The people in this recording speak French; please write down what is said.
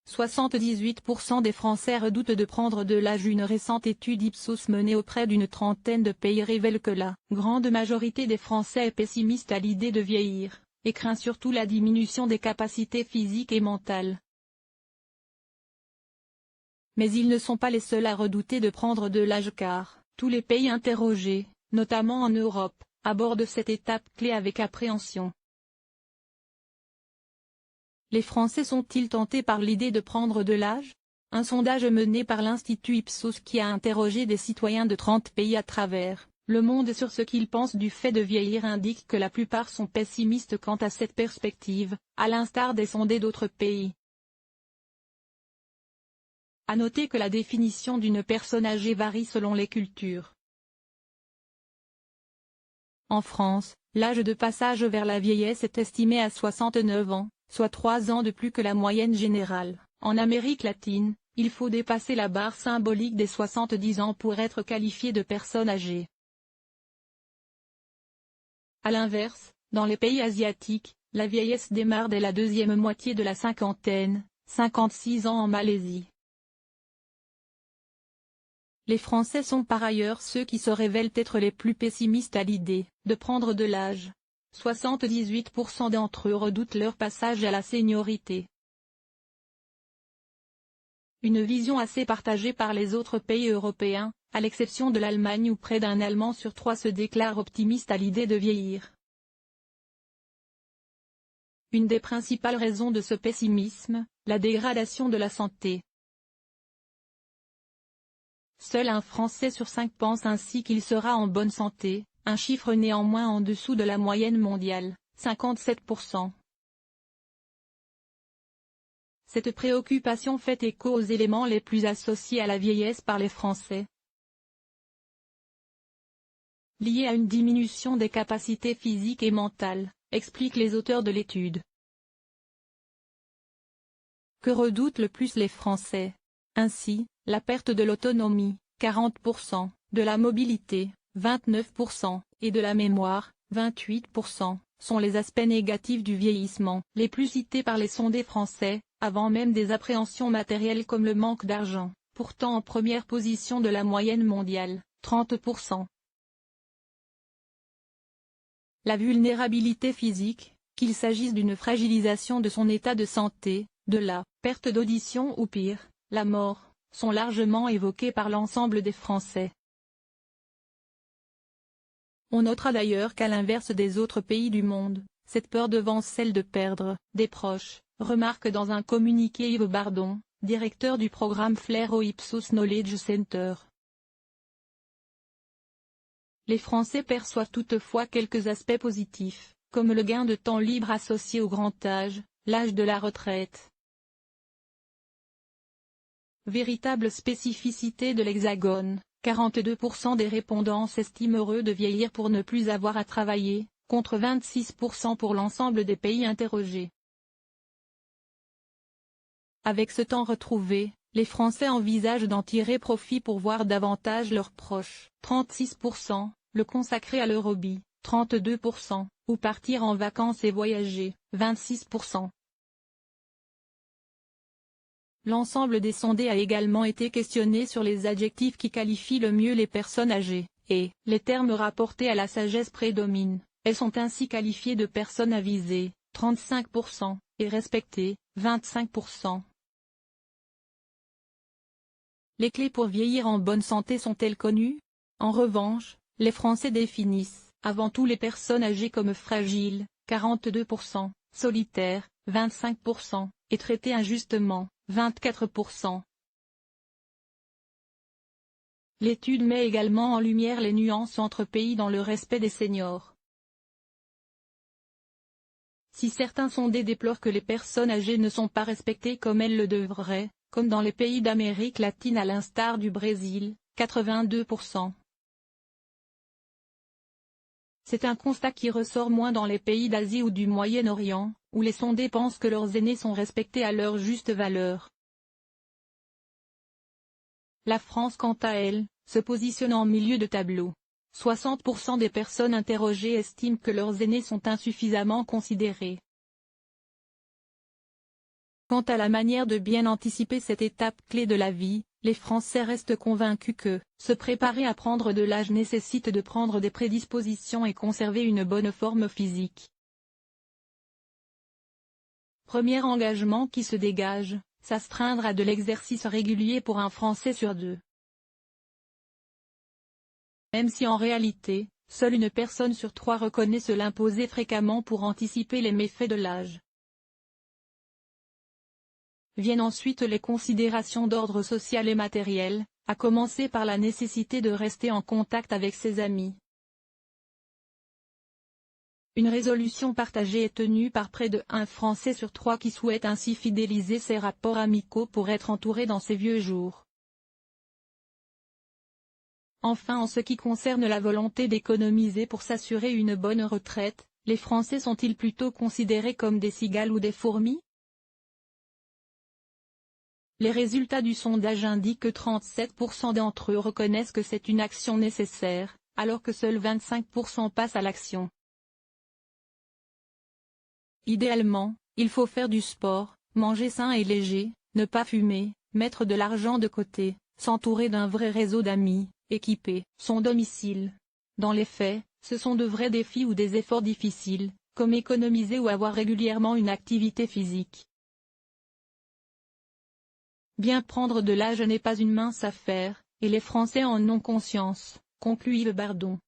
78% des Français redoutent de prendre de l'âge. Une récente étude Ipsos menée auprès d'une trentaine de pays révèle que la grande majorité des Français est pessimiste à l'idée de vieillir, et craint surtout la diminution des capacités physiques et mentales. Mais ils ne sont pas les seuls à redouter de prendre de l'âge car tous les pays interrogés, notamment en Europe, abordent cette étape clé avec appréhension. Les Français sont-ils tentés par l'idée de prendre de l'âge? Un sondage mené par l'Institut Ipsos qui a interrogé des citoyens de 30 pays à travers le monde sur ce qu'ils pensent du fait de vieillir indique que la plupart sont pessimistes quant à cette perspective, à l'instar des sondés d'autres pays. À noter que la définition d'une personne âgée varie selon les cultures. En France, l'âge de passage vers la vieillesse est estimé à 69 ans, soit 3 ans de plus que la moyenne générale. En Amérique latine, il faut dépasser la barre symbolique des 70 ans pour être qualifié de personne âgée. A l'inverse, dans les pays asiatiques, la vieillesse démarre dès la deuxième moitié de la cinquantaine, 56 ans en Malaisie. Les Français sont par ailleurs ceux qui se révèlent être les plus pessimistes à l'idée de prendre de l'âge. 78% d'entre eux redoutent leur passage à la séniorité. Une vision assez partagée par les autres pays européens, à l'exception de l'Allemagne où près d'un Allemand sur 3 se déclare optimiste à l'idée de vieillir. Une des principales raisons de ce pessimisme, la dégradation de la santé. Seul un Français sur 5 pense ainsi qu'il sera en bonne santé, un chiffre néanmoins en dessous de la moyenne mondiale, 57%. Cette préoccupation fait écho aux éléments les plus associés à la vieillesse par les Français. Liée à une diminution des capacités physiques et mentales, expliquent les auteurs de l'étude. Que redoutent le plus les Français? Ainsi, la perte de l'autonomie, 40%, de la mobilité, 29%, et de la mémoire, 28%, sont les aspects négatifs du vieillissement, les plus cités par les sondés français, avant même des appréhensions matérielles comme le manque d'argent, pourtant en première position de la moyenne mondiale, 30%. La vulnérabilité physique, qu'il s'agisse d'une fragilisation de son état de santé, de la perte d'audition ou pire, la mort, sont largement évoquées par l'ensemble des Français. On notera d'ailleurs qu'à l'inverse des autres pays du monde, cette peur devance celle de perdre des proches, remarque dans un communiqué Yves Bardon, directeur du programme Flair au Ipsos Knowledge Center. Les Français perçoivent toutefois quelques aspects positifs, comme le gain de temps libre associé au grand âge, l'âge de la retraite. Véritable spécificité de l'Hexagone, 42% des répondants s'estiment heureux de vieillir pour ne plus avoir à travailler, contre 26% pour l'ensemble des pays interrogés. Avec ce temps retrouvé, les Français envisagent d'en tirer profit pour voir davantage leurs proches, 36%, le consacrer à leur hobby, 32%, ou partir en vacances et voyager, 26%. L'ensemble des sondés a également été questionné sur les adjectifs qui qualifient le mieux les personnes âgées, et les termes rapportés à la sagesse prédominent. Elles sont ainsi qualifiées de personnes avisées, 35%, et respectées, 25%. Les clés pour vieillir en bonne santé sont-elles connues? En revanche, les Français définissent, avant tout les personnes âgées comme fragiles, 42%, solitaires, 25%, et traitées injustement, 24%. L'étude met également en lumière les nuances entre pays dans le respect des seniors. Si certains sondés déplorent que les personnes âgées ne sont pas respectées comme elles le devraient, comme dans les pays d'Amérique latine à l'instar du Brésil, 82%. C'est un constat qui ressort moins dans les pays d'Asie ou du Moyen-Orient, où les sondés pensent que leurs aînés sont respectés à leur juste valeur. La France quant à elle, se positionne en milieu de tableau. 60% des personnes interrogées estiment que leurs aînés sont insuffisamment considérés. Quant à la manière de bien anticiper cette étape clé de la vie, les Français restent convaincus que se préparer à prendre de l'âge nécessite de prendre des prédispositions et conserver une bonne forme physique. Premier engagement qui se dégage, s'astreindre à de l'exercice régulier pour un Français sur deux. Même si en réalité, seule une personne sur trois reconnaît se l'imposer fréquemment pour anticiper les méfaits de l'âge. Viennent ensuite les considérations d'ordre social et matériel, à commencer par la nécessité de rester en contact avec ses amis. Une résolution partagée est tenue par près de 1 Français sur 3 qui souhaite ainsi fidéliser ses rapports amicaux pour être entouré dans ses vieux jours. Enfin, en ce qui concerne la volonté d'économiser pour s'assurer une bonne retraite, les Français sont-ils plutôt considérés comme des cigales ou des fourmis? Les résultats du sondage indiquent que 37% d'entre eux reconnaissent que c'est une action nécessaire, alors que seuls 25% passent à l'action. Idéalement, il faut faire du sport, manger sain et léger, ne pas fumer, mettre de l'argent de côté, s'entourer d'un vrai réseau d'amis, équiper son domicile. Dans les faits, ce sont de vrais défis ou des efforts difficiles, comme économiser ou avoir régulièrement une activité physique. Bien prendre de l'âge n'est pas une mince affaire, et les Français en ont conscience, conclut Yves Bardon.